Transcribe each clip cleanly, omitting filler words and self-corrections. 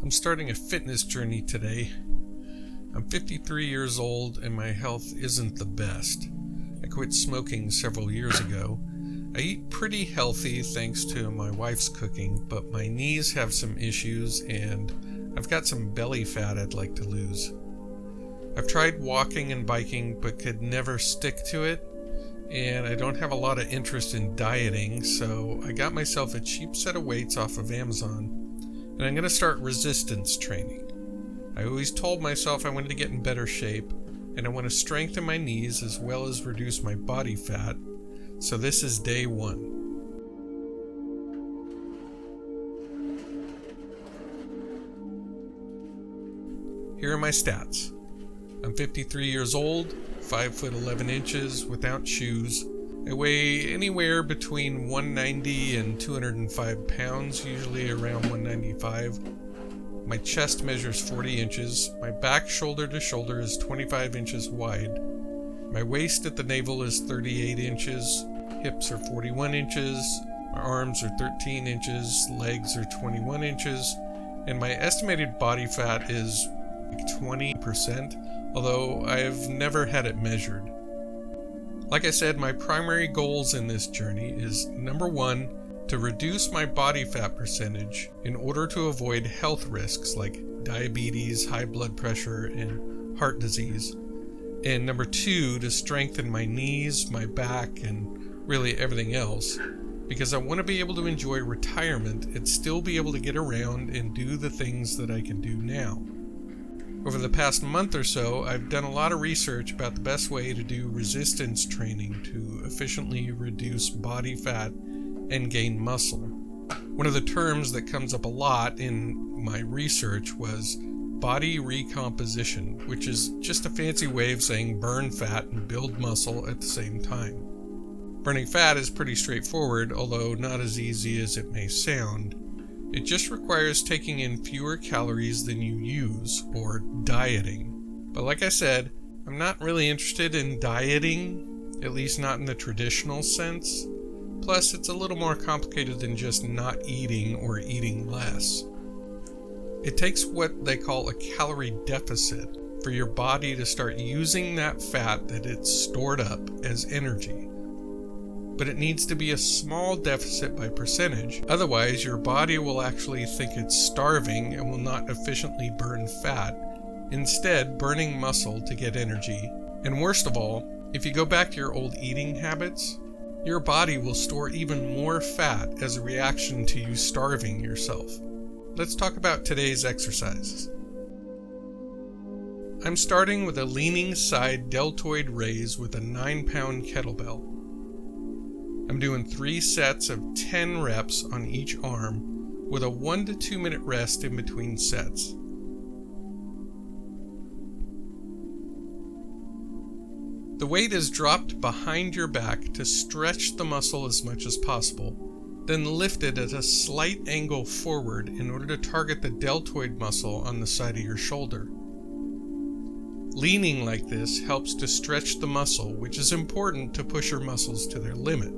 I'm starting a fitness journey today. I'm 53 years old and my health isn't the best. I quit smoking several years ago. I eat pretty healthy thanks to my wife's cooking, but my knees have some issues and I've got some belly fat I'd like to lose. I've tried walking and biking but could never stick to it, and I don't have a lot of interest in dieting, so I got myself a cheap set of weights off of Amazon. And I'm going to start resistance training. I always told myself I wanted to get in better shape, and I want to strengthen my knees as well as reduce my body fat, so this is day one. Here are my stats. I'm 53 years old, 5 foot 11 inches without shoes. I weigh anywhere between 190 and 205 pounds, usually around 195. My chest measures 40 inches. My back shoulder to shoulder is 25 inches wide. My waist at the navel is 38 inches. Hips are 41 inches. My arms are 13 inches. Legs are 21 inches. And my estimated body fat is like 20%, although I've never had it measured. Like I said, my primary goals in this journey is, number one, to reduce my body fat percentage in order to avoid health risks like diabetes, high blood pressure, and heart disease. And number two, to strengthen my knees, my back, and really everything else, because I want to be able to enjoy retirement and still be able to get around and do the things that I can do now. Over the past month or so, I've done a lot of research about the best way to do resistance training to efficiently reduce body fat and gain muscle. One of the terms that comes up a lot in my research was body recomposition, which is just a fancy way of saying burn fat and build muscle at the same time. Burning fat is pretty straightforward, although not as easy as it may sound. It just requires taking in fewer calories than you use, or dieting. But like I said, I'm not really interested in dieting, at least not in the traditional sense. Plus, it's a little more complicated than just not eating or eating less. It takes what they call a calorie deficit for your body to start using that fat that it's stored up as energy. But it needs to be a small deficit by percentage, otherwise your body will actually think it's starving and will not efficiently burn fat, instead burning muscle to get energy. And worst of all, if you go back to your old eating habits, your body will store even more fat as a reaction to you starving yourself. Let's talk about today's exercises. I'm starting with a leaning side deltoid raise with a 9-pound kettlebell. I'm doing 3 sets of 10 reps on each arm with a 1 to 2 minute rest in between sets. The weight is dropped behind your back to stretch the muscle as much as possible, then lifted at a slight angle forward in order to target the deltoid muscle on the side of your shoulder. Leaning like this helps to stretch the muscle, which is important to push your muscles to their limit.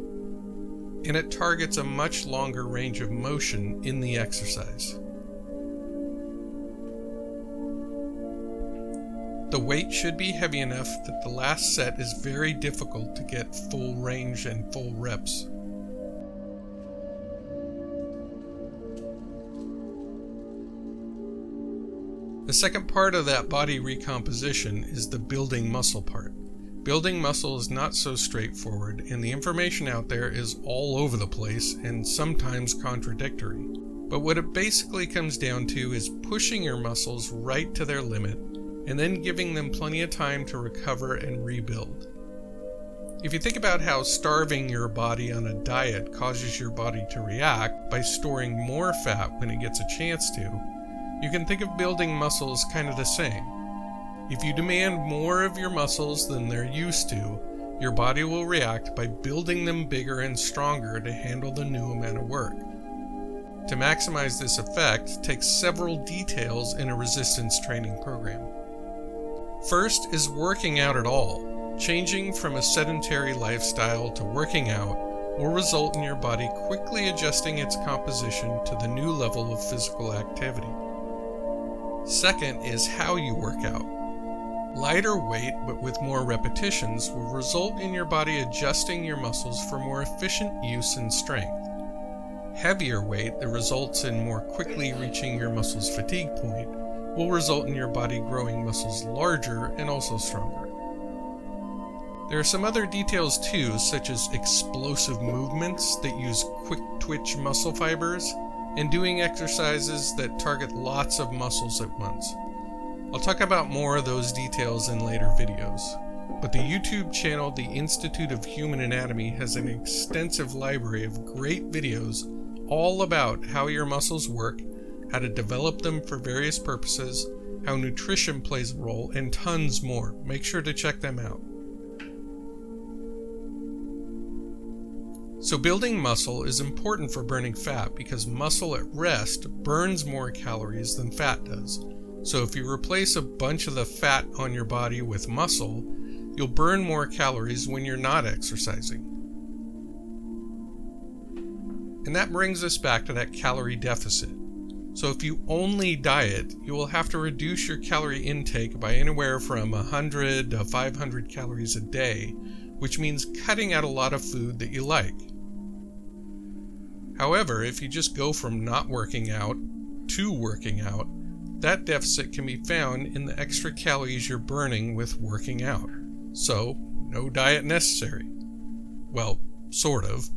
And it targets a much longer range of motion in the exercise. The weight should be heavy enough that the last set is very difficult to get full range and full reps. The second part of that body recomposition is the building muscle part. Building muscle is not so straightforward, and the information out there is all over the place and sometimes contradictory. But what it basically comes down to is pushing your muscles right to their limit and then giving them plenty of time to recover and rebuild. If you think about how starving your body on a diet causes your body to react by storing more fat when it gets a chance to, you can think of building muscles kind of the same. If you demand more of your muscles than they're used to, your body will react by building them bigger and stronger to handle the new amount of work. To maximize this effect takes several details in a resistance training program. First is working out at all. Changing from a sedentary lifestyle to working out will result in your body quickly adjusting its composition to the new level of physical activity. Second is how you work out. Lighter weight but with more repetitions will result in your body adjusting your muscles for more efficient use and strength. Heavier weight that results in more quickly reaching your muscles' fatigue point will result in your body growing muscles larger and also stronger. There are some other details too, such as explosive movements that use quick twitch muscle fibers, and doing exercises that target lots of muscles at once. I'll talk about more of those details in later videos, but the YouTube channel The Institute of Human Anatomy has an extensive library of great videos all about how your muscles work, how to develop them for various purposes, how nutrition plays a role, and tons more. Make sure to check them out. So building muscle is important for burning fat because muscle at rest burns more calories than fat does. So if you replace a bunch of the fat on your body with muscle, you'll burn more calories when you're not exercising. And that brings us back to that calorie deficit. So if you only diet, you will have to reduce your calorie intake by anywhere from 100 to 500 calories a day, which means cutting out a lot of food that you like. However, if you just go from not working out to working out, that deficit can be found in the extra calories you're burning with working out. So, no diet necessary. Well, sort of.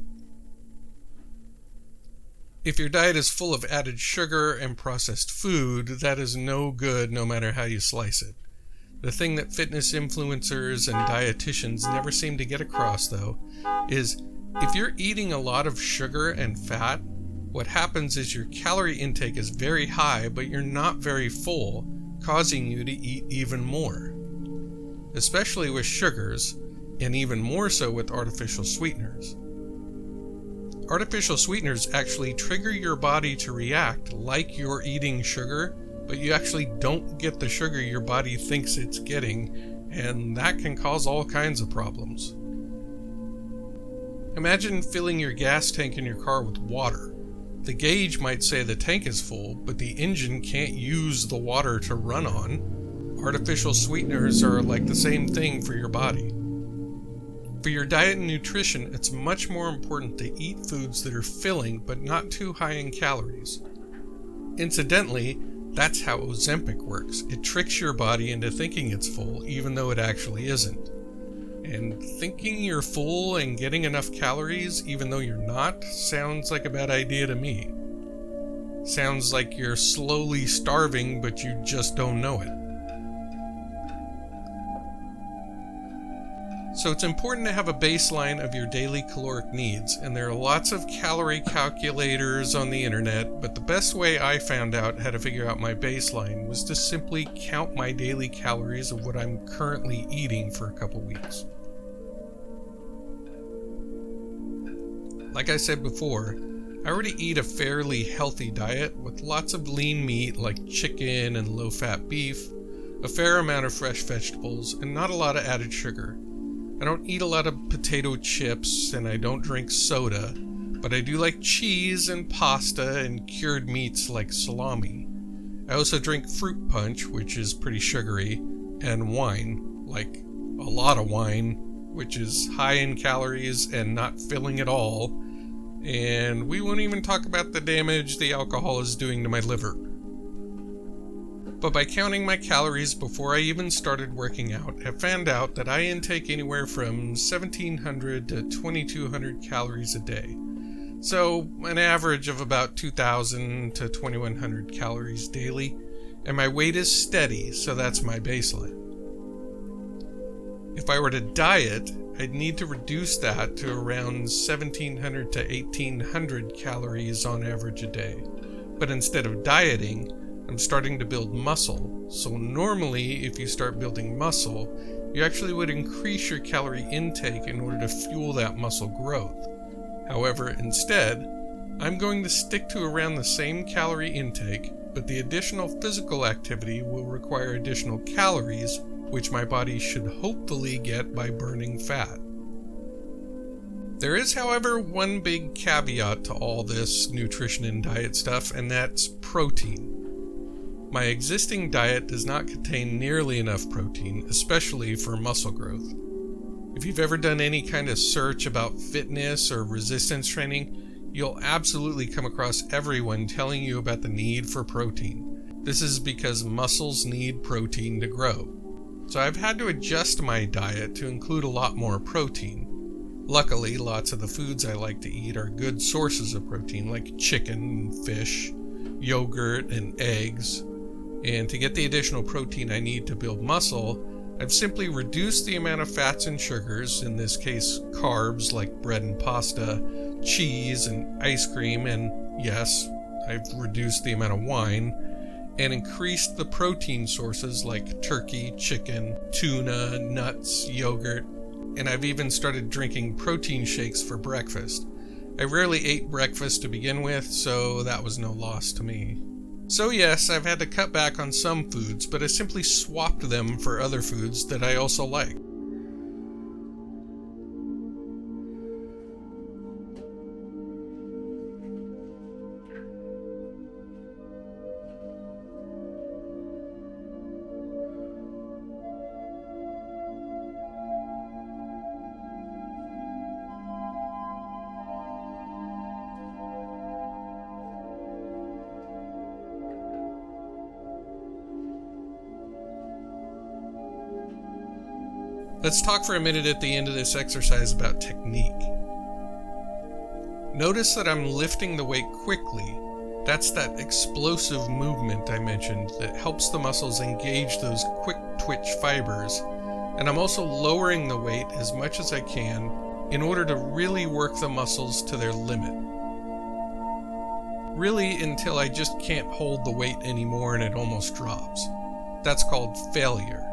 If your diet is full of added sugar and processed food, that is no good no matter how you slice it. The thing that fitness influencers and dietitians never seem to get across, though, is if you're eating a lot of sugar and fat, what happens is your calorie intake is very high, but you're not very full, causing you to eat even more. Especially with sugars, and even more so with artificial sweeteners. Artificial sweeteners actually trigger your body to react like you're eating sugar, but you actually don't get the sugar your body thinks it's getting, and that can cause all kinds of problems. Imagine filling your gas tank in your car with water. The gauge might say the tank is full, but the engine can't use the water to run on. Artificial sweeteners are like the same thing for your body. For your diet and nutrition, it's much more important to eat foods that are filling but not too high in calories. Incidentally, that's how Ozempic works. It tricks your body into thinking it's full, even though it actually isn't. And thinking you're full and getting enough calories, even though you're not, sounds like a bad idea to me. Sounds like you're slowly starving, but you just don't know it. So it's important to have a baseline of your daily caloric needs, and there are lots of calorie calculators on the internet, but the best way I found out how to figure out my baseline was to simply count my daily calories of what I'm currently eating for a couple weeks. Like I said before, I already eat a fairly healthy diet with lots of lean meat like chicken and low-fat beef, a fair amount of fresh vegetables, and not a lot of added sugar. I don't eat a lot of potato chips and I don't drink soda, but I do like cheese and pasta and cured meats like salami. I also drink fruit punch, which is pretty sugary, and wine, like a lot of wine, which is high in calories and not filling at all. And we won't even talk about the damage the alcohol is doing to my liver. But by counting my calories before I even started working out, I found out that I intake anywhere from 1,700 to 2,200 calories a day. So an average of about 2,000 to 2,100 calories daily, and my weight is steady, so that's my baseline. If I were to diet, I'd need to reduce that to around 1,700 to 1,800 calories on average a day. But instead of dieting, I'm starting to build muscle. So normally, if you start building muscle, you actually would increase your calorie intake in order to fuel that muscle growth. However, instead, I'm going to stick to around the same calorie intake, but the additional physical activity will require additional calories, which my body should hopefully get by burning fat. There is, however, one big caveat to all this nutrition and diet stuff, and that's protein. My existing diet does not contain nearly enough protein, especially for muscle growth. If you've ever done any kind of search about fitness or resistance training, you'll absolutely come across everyone telling you about the need for protein. This is because muscles need protein to grow. So I've had to adjust my diet to include a lot more protein. Luckily, lots of the foods I like to eat are good sources of protein, like chicken, fish, yogurt, and eggs. And to get the additional protein I need to build muscle, I've simply reduced the amount of fats and sugars, in this case carbs like bread and pasta, cheese and ice cream, and yes, I've reduced the amount of wine, and increased the protein sources like turkey, chicken, tuna, nuts, yogurt, and I've even started drinking protein shakes for breakfast. I rarely ate breakfast to begin with, so that was no loss to me. So yes, I've had to cut back on some foods, but I simply swapped them for other foods that I also like. Let's talk for a minute at the end of this exercise about technique. Notice that I'm lifting the weight quickly. That's that explosive movement I mentioned that helps the muscles engage those quick twitch fibers. And I'm also lowering the weight as much as I can in order to really work the muscles to their limit. Really until I just can't hold the weight anymore and it almost drops. That's called failure.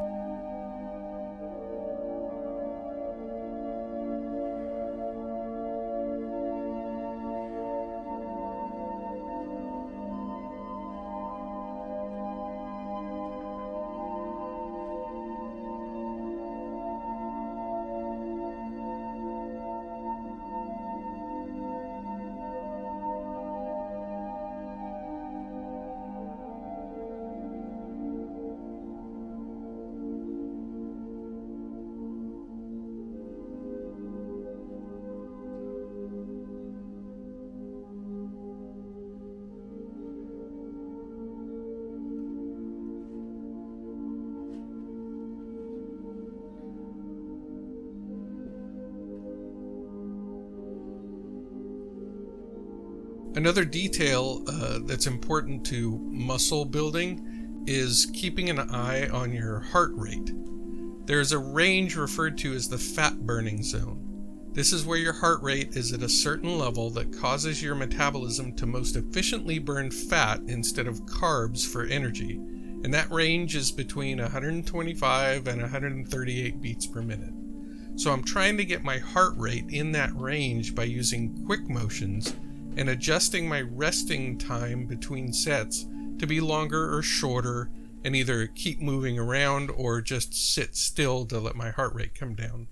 Another detail that's important to muscle building is keeping an eye on your heart rate. There's a range referred to as the fat burning zone. This is where your heart rate is at a certain level that causes your metabolism to most efficiently burn fat instead of carbs for energy, and that range is between 125 and 138 beats per minute. So I'm trying to get my heart rate in that range by using quick motions and adjusting my resting time between sets to be longer or shorter, and either keep moving around or just sit still to let my heart rate come down.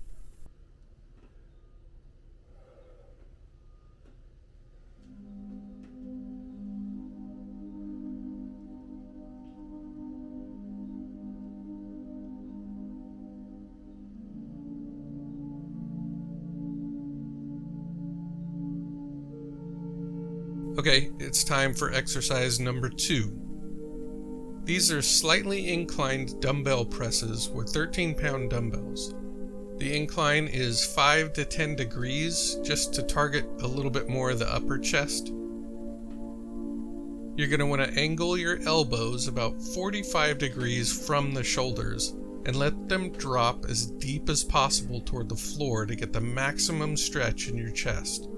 Okay, it's time for exercise number 2. These are slightly inclined dumbbell presses with 13-pound dumbbells. The incline is 5 to 10 degrees just to target a little bit more of the upper chest. You're going to want to angle your elbows about 45 degrees from the shoulders and let them drop as deep as possible toward the floor to get the maximum stretch in your chest.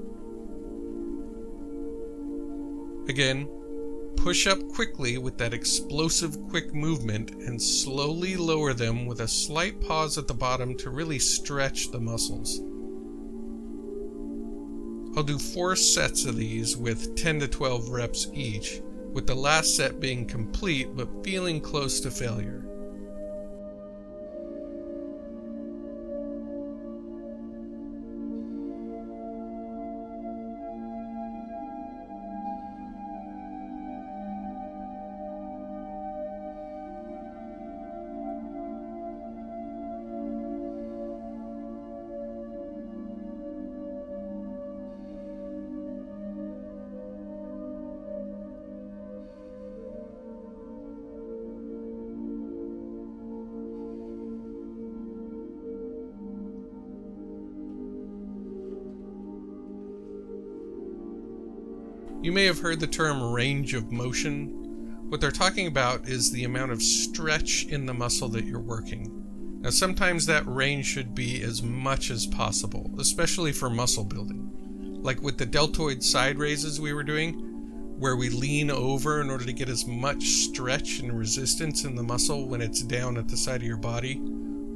Again, push up quickly with that explosive quick movement and slowly lower them with a slight pause at the bottom to really stretch the muscles. I'll do 4 sets of these with 10 to 12 reps each, with the last set being complete but feeling close to failure. You may have heard the term range of motion. What they're talking about is the amount of stretch in the muscle that you're working. Now, sometimes that range should be as much as possible, especially for muscle building. Like with the deltoid side raises we were doing, where we lean over in order to get as much stretch and resistance in the muscle when it's down at the side of your body.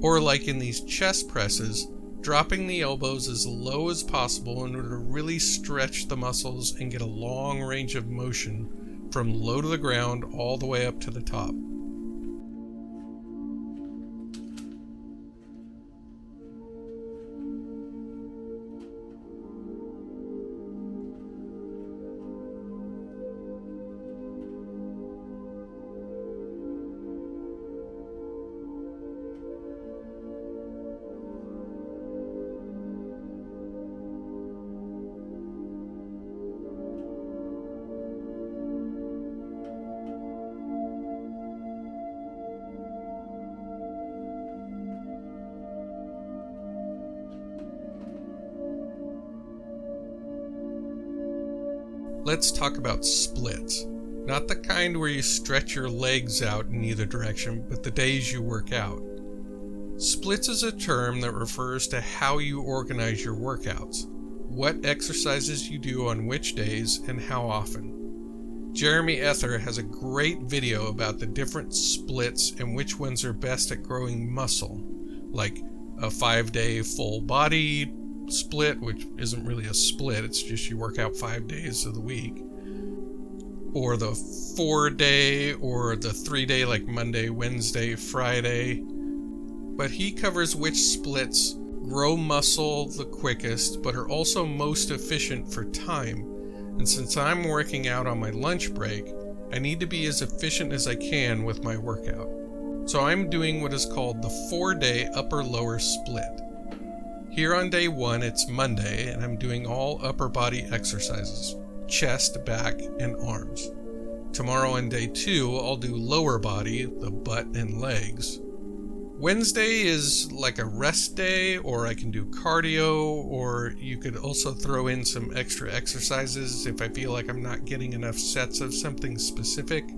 Or like in these chest presses, dropping the elbows as low as possible in order to really stretch the muscles and get a long range of motion from low to the ground all the way up to the top. Let's talk about splits. Not the kind where you stretch your legs out in either direction, but the days you work out. Splits is a term that refers to how you organize your workouts, what exercises you do on which days, and how often. Jeremy Ether has a great video about the different splits and which ones are best at growing muscle, like a 5-day full body split, which isn't really a split, it's just you work out 5 days of the week, or the 4-day, or the 3-day like Monday, Wednesday, Friday. But he covers which splits grow muscle the quickest but are also most efficient for time. And since I'm working out on my lunch break, I need to be as efficient as I can with my workout. So I'm doing what is called the 4-day upper-lower split. Here on day 1, it's Monday, and I'm doing all upper body exercises, chest, back, and arms. Tomorrow on day 2, I'll do lower body, the butt and legs. Wednesday is like a rest day, or I can do cardio, or you could also throw in some extra exercises if I feel like I'm not getting enough sets of something specific,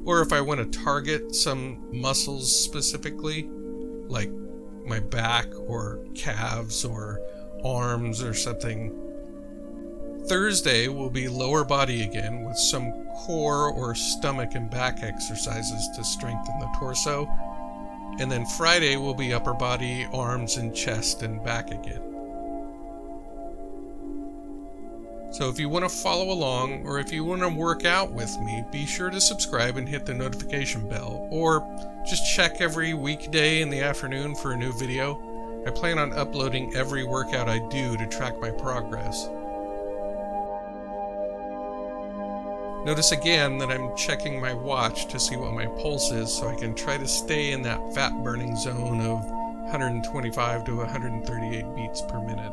or if I want to target some muscles specifically, like my back or calves or arms or something. Thursday will be lower body again with some core or stomach and back exercises to strengthen the torso. And then Friday will be upper body, arms, and chest and back again. So if you want to follow along, or if you want to work out with me, be sure to subscribe and hit the notification bell, or just check every weekday in the afternoon for a new video. I plan on uploading every workout I do to track my progress. Notice again that I'm checking my watch to see what my pulse is so I can try to stay in that fat burning zone of 125 to 138 beats per minute.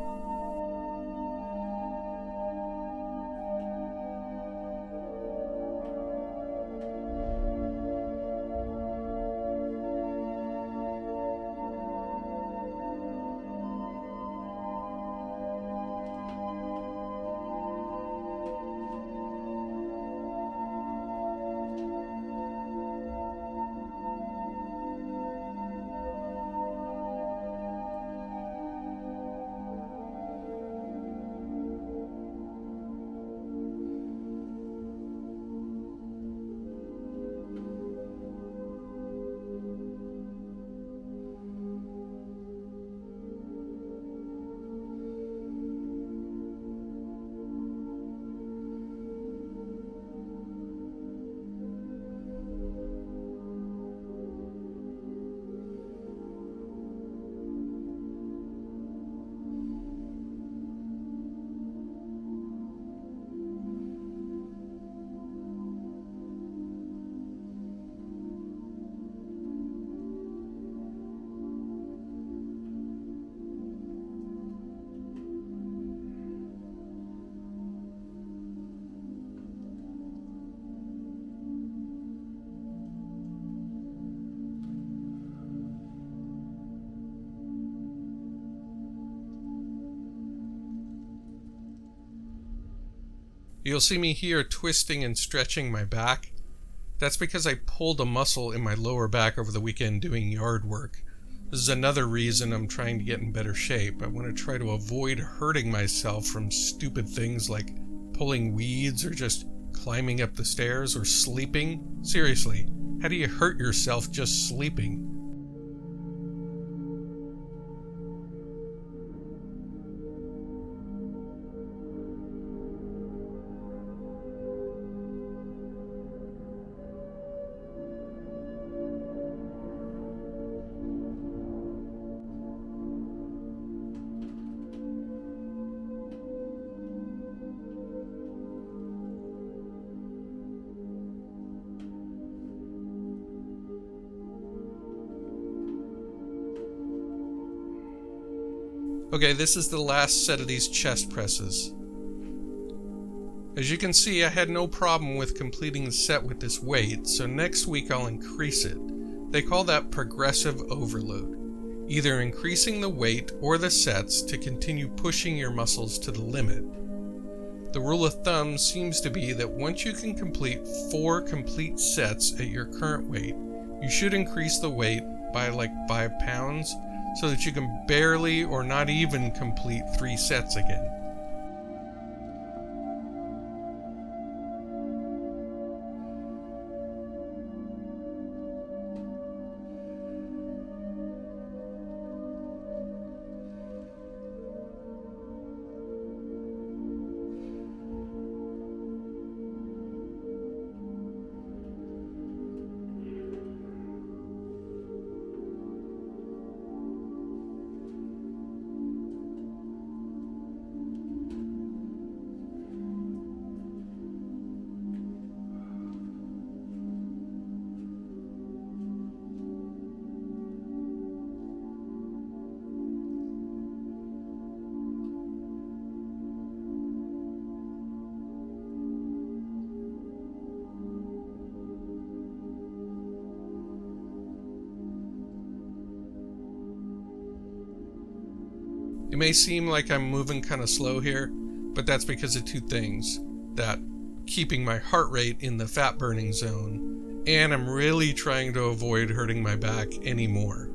You'll see me here twisting and stretching my back. That's because I pulled a muscle in my lower back over the weekend doing yard work. This is another reason I'm trying to get in better shape. I want to try to avoid hurting myself from stupid things like pulling weeds or just climbing up the stairs or sleeping. Seriously, how do you hurt yourself just sleeping? Okay, this is the last set of these chest presses. As you can see, I had no problem with completing the set with this weight, so next week I'll increase it. They call that progressive overload, either increasing the weight or the sets to continue pushing your muscles to the limit. The rule of thumb seems to be that once you can complete 4 complete sets at your current weight, you should increase the weight by like 5 pounds, so that you can barely or not even complete 3 sets again. It may seem like I'm moving kind of slow here, but that's because of 2 things. That keeping my heart rate in the fat burning zone, and I'm really trying to avoid hurting my back anymore.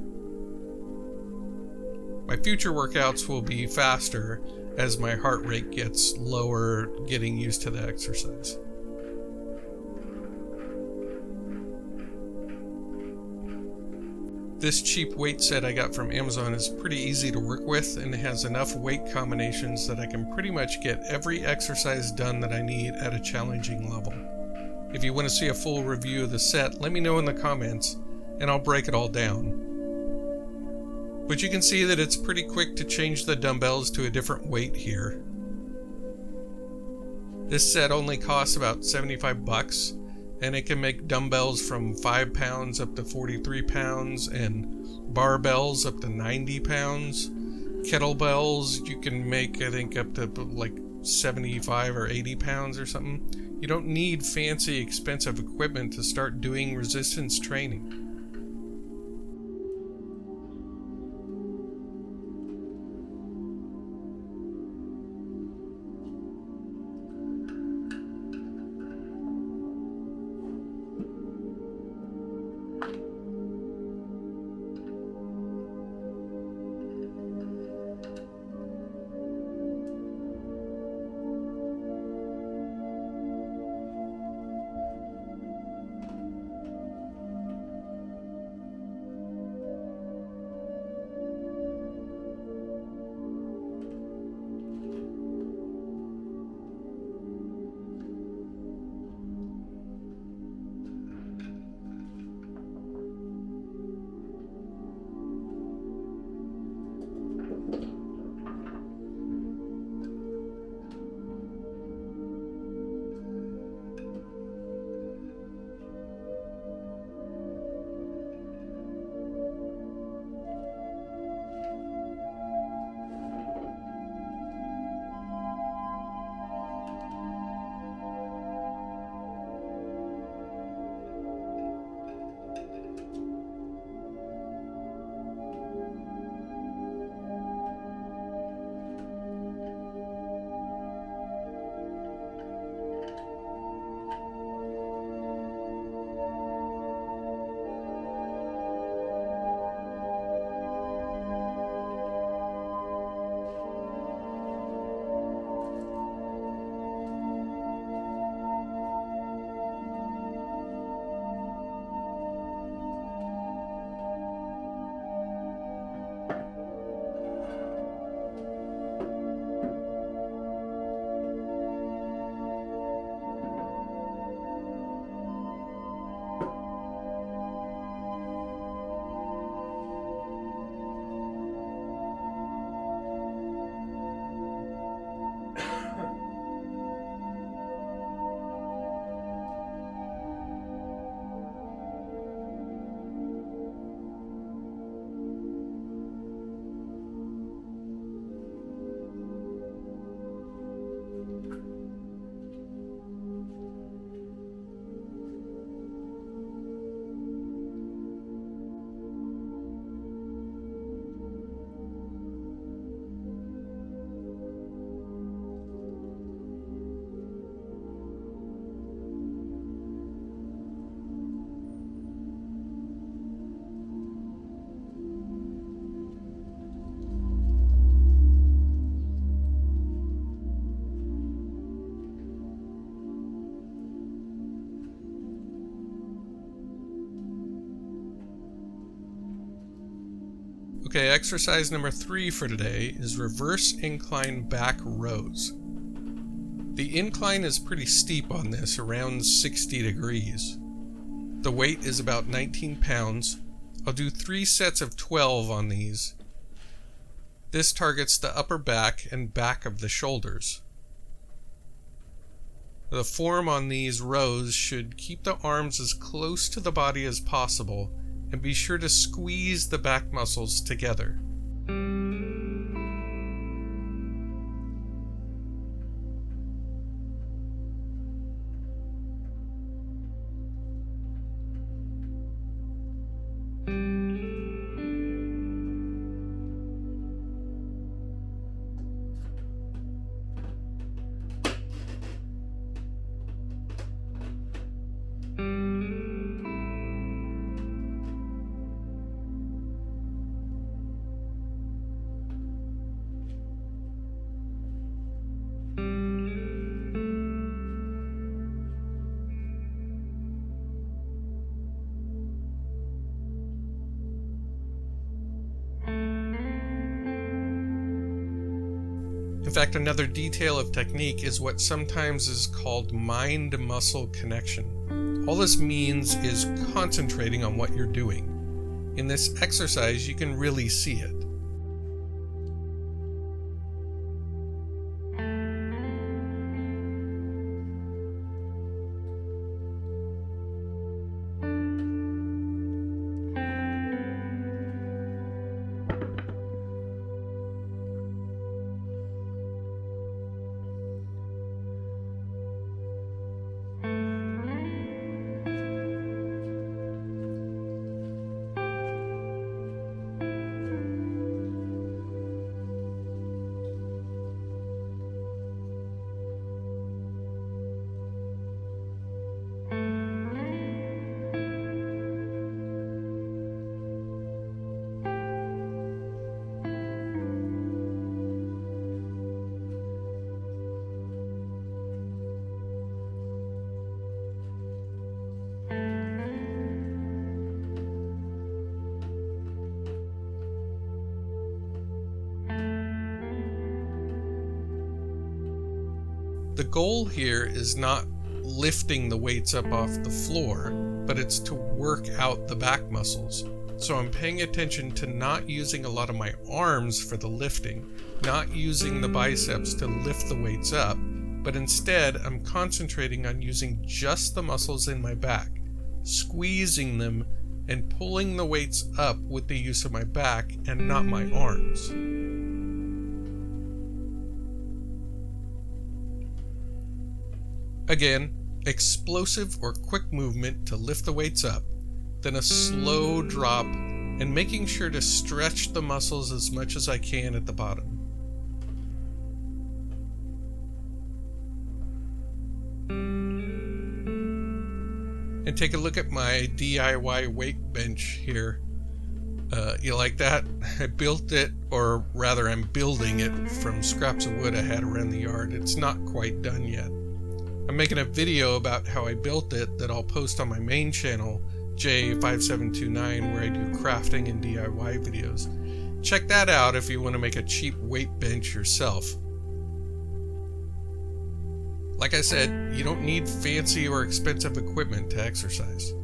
My future workouts will be faster as my heart rate gets lower, getting used to the exercise. This cheap weight set I got from Amazon is pretty easy to work with and has enough weight combinations that I can pretty much get every exercise done that I need at a challenging level. If you want to see a full review of the set, let me know in the comments and I'll break it all down. But you can see that it's pretty quick to change the dumbbells to a different weight here. This set only costs about $75. And it can make dumbbells from 5 pounds up to 43 pounds and barbells up to 90 pounds. Kettlebells you can make, I think, up to like 75 or 80 pounds or something. You don't need fancy, expensive equipment to start doing resistance training. Okay, exercise number 3 for today is reverse incline back rows. The incline is pretty steep on this, around 60 degrees. The weight is about 19 pounds. I'll do 3 sets of 12 on these. This targets the upper back and back of the shoulders. The form on these rows should keep the arms as close to the body as possible and be sure to squeeze the back muscles together. In fact, another detail of technique is what sometimes is called mind-muscle connection. All this means is concentrating on what you're doing. In this exercise, you can really see it. The goal here is not lifting the weights up off the floor, but it's to work out the back muscles. So I'm paying attention to not using a lot of my arms for the lifting, not using the biceps to lift the weights up, but instead I'm concentrating on using just the muscles in my back, squeezing them and pulling the weights up with the use of my back and not my arms. Again, explosive or quick movement to lift the weights up, then a slow drop, and making sure to stretch the muscles as much as I can at the bottom. And take a look at my DIY weight bench here. You like that? I built it, or rather I'm building it from scraps of wood I had around the yard. It's not quite done yet. I'm making a video about how I built it that I'll post on my main channel, Jay5729, where I do crafting and DIY videos. Check that out if you want to make a cheap weight bench yourself. Like I said, you don't need fancy or expensive equipment to exercise.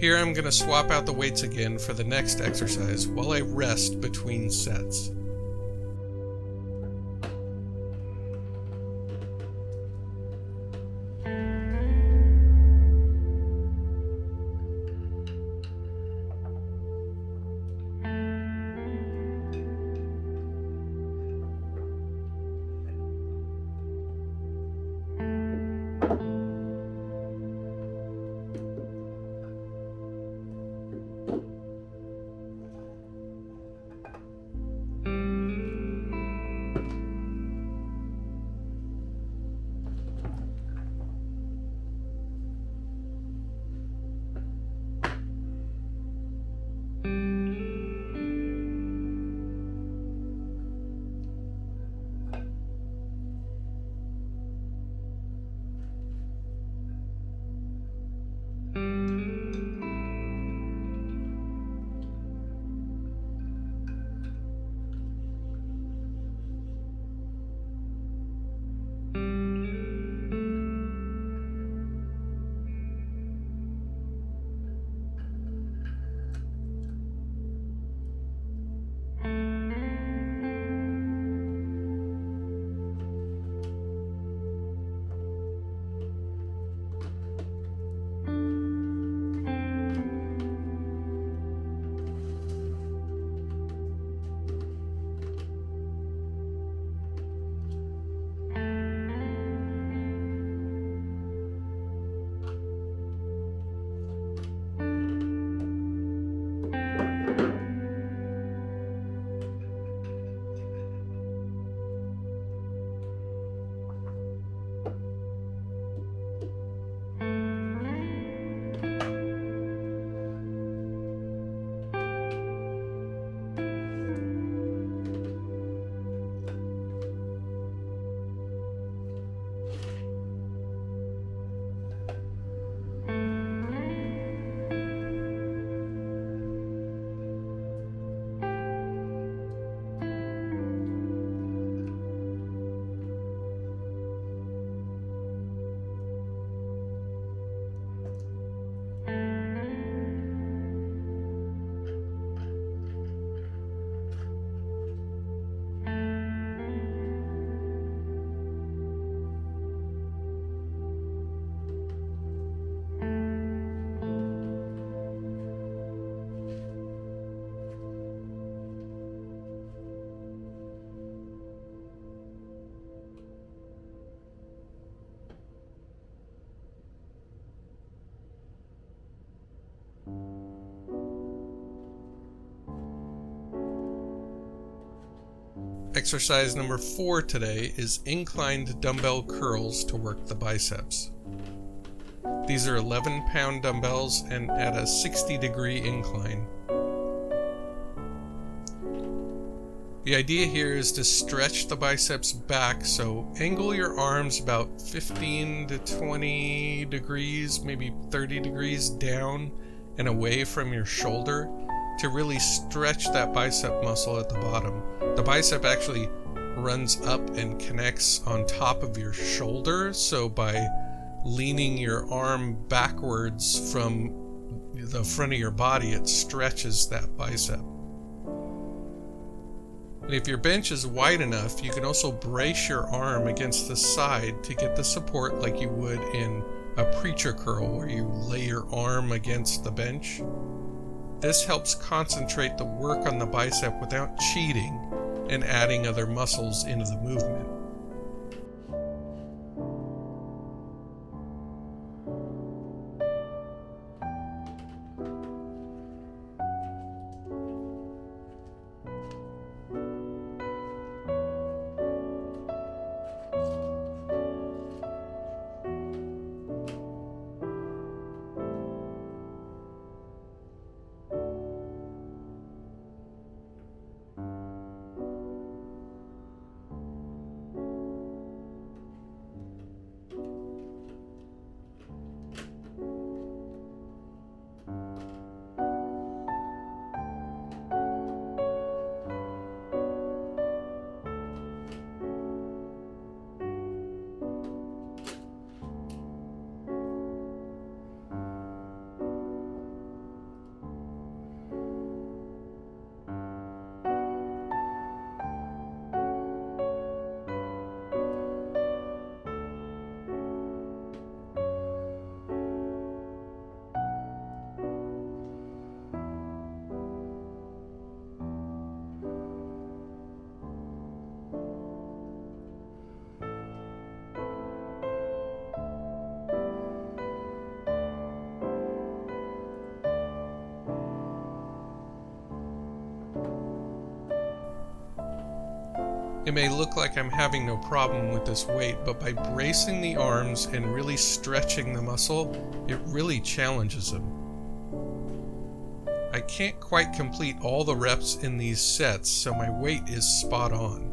Here I'm going to swap out the weights again for the next exercise while I rest between sets. Exercise number 4 today is inclined dumbbell curls to work the biceps. These are 11-pound dumbbells and at a 60-degree incline. The idea here is to stretch the biceps back, so angle your arms about 15 to 20 degrees, maybe 30 degrees down and away from your shoulder to really stretch that bicep muscle at the bottom. The bicep actually runs up and connects on top of your shoulder, so by leaning your arm backwards from the front of your body, it stretches that bicep. And if your bench is wide enough, you can also brace your arm against the side to get the support like you would in a preacher curl where you lay your arm against the bench. This helps concentrate the work on the bicep without cheating and adding other muscles into the movement. It may look like I'm having no problem with this weight, but by bracing the arms and really stretching the muscle, it really challenges them. I can't quite complete all the reps in these sets, so my weight is spot on.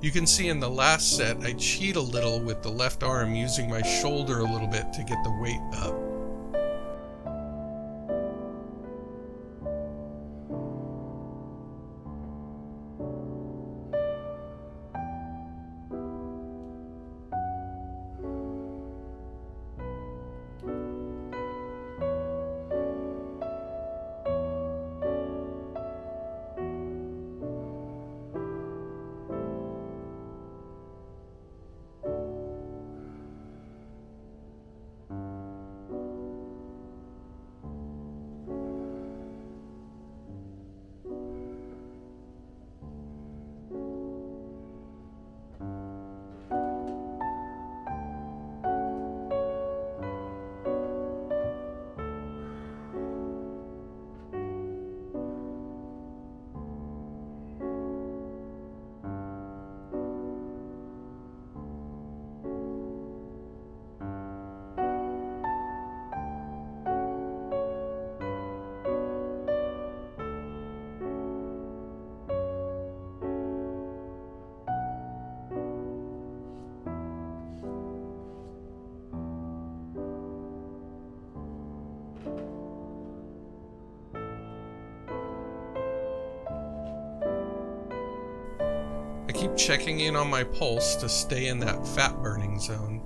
You can see in the last set, I cheat a little with the left arm, using my shoulder a little bit to get the weight up. I keep checking in on my pulse to stay in that fat burning zone.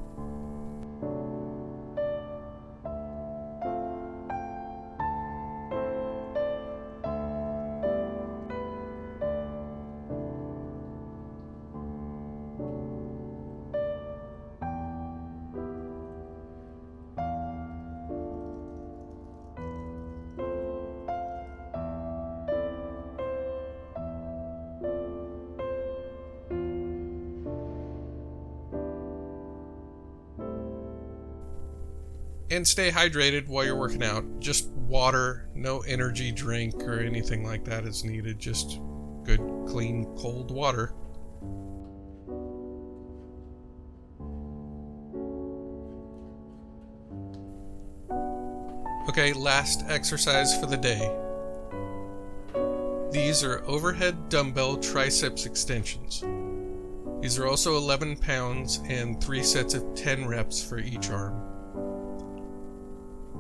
And stay hydrated while you're working out. Just water, no energy drink or anything like that is needed. Just good, clean, cold water. Okay, last exercise for the day. These are overhead dumbbell triceps extensions. These are also 11 pounds and 3 sets of 10 reps for each arm.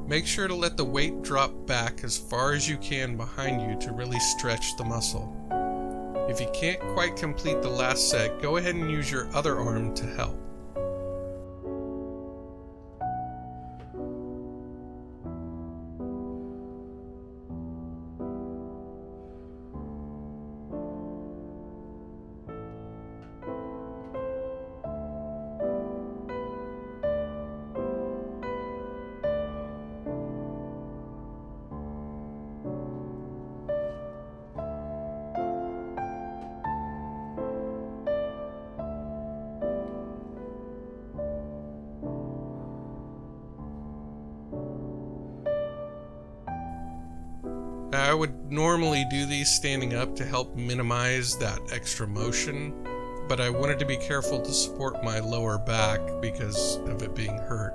Make sure to let the weight drop back as far as you can behind you to really stretch the muscle. If you can't quite complete the last set, go ahead and use your other arm to help. I would normally do these standing up to help minimize that extra motion, but I wanted to be careful to support my lower back because of it being hurt.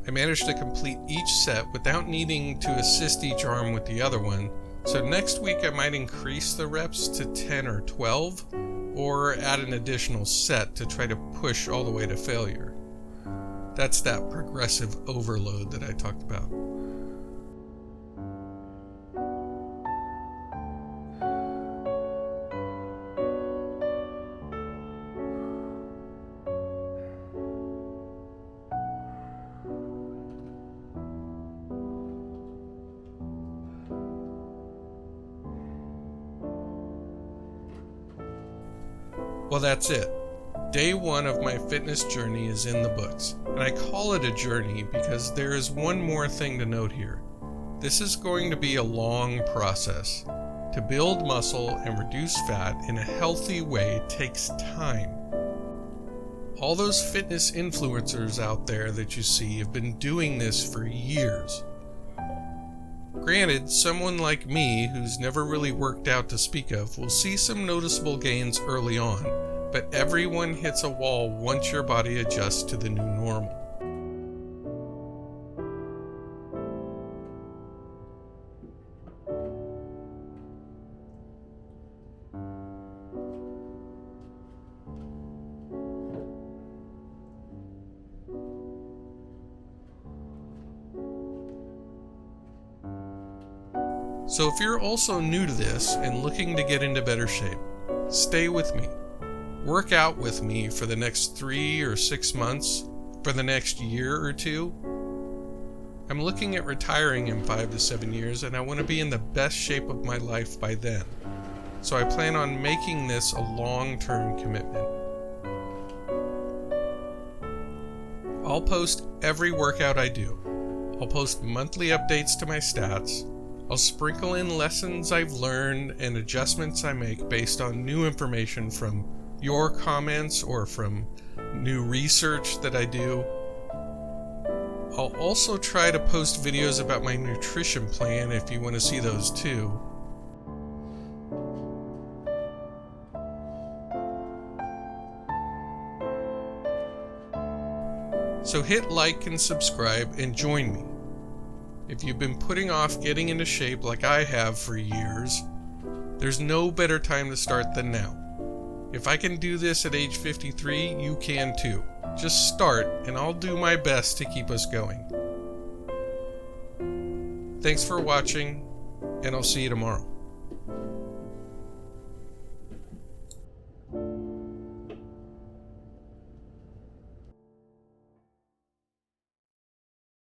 I managed to complete each set without needing to assist each arm with the other one, so next week I might increase the reps to 10 or 12, or add an additional set to try to push all the way to failure. That's that progressive overload that I talked about. Well, that's it. Day 1 of my fitness journey is in the books, and I call it a journey because there is one more thing to note here. This is going to be a long process. To build muscle and reduce fat in a healthy way takes time. All those fitness influencers out there that you see have been doing this for years. Granted, someone like me, who's never really worked out to speak of, will see some noticeable gains early on, but everyone hits a wall once your body adjusts to the new normal. So if you're also new to this and looking to get into better shape, stay with me. Work out with me for the next 3 or 6 months, for the next year or 2. I'm looking at retiring in 5 to 7 years, and I want to be in the best shape of my life by then. So I plan on making this a long-term commitment. I'll post every workout I do. I'll post monthly updates to my stats. I'll sprinkle in lessons I've learned and adjustments I make based on new information from your comments or from new research that I do. I'll also try to post videos about my nutrition plan if you want to see those too. So hit like and subscribe and join me. If you've been putting off getting into shape like I have for years, there's no better time to start than now. If I can do this at age 53, you can too. Just start, and I'll do my best to keep us going. Thanks for watching, and I'll see you tomorrow.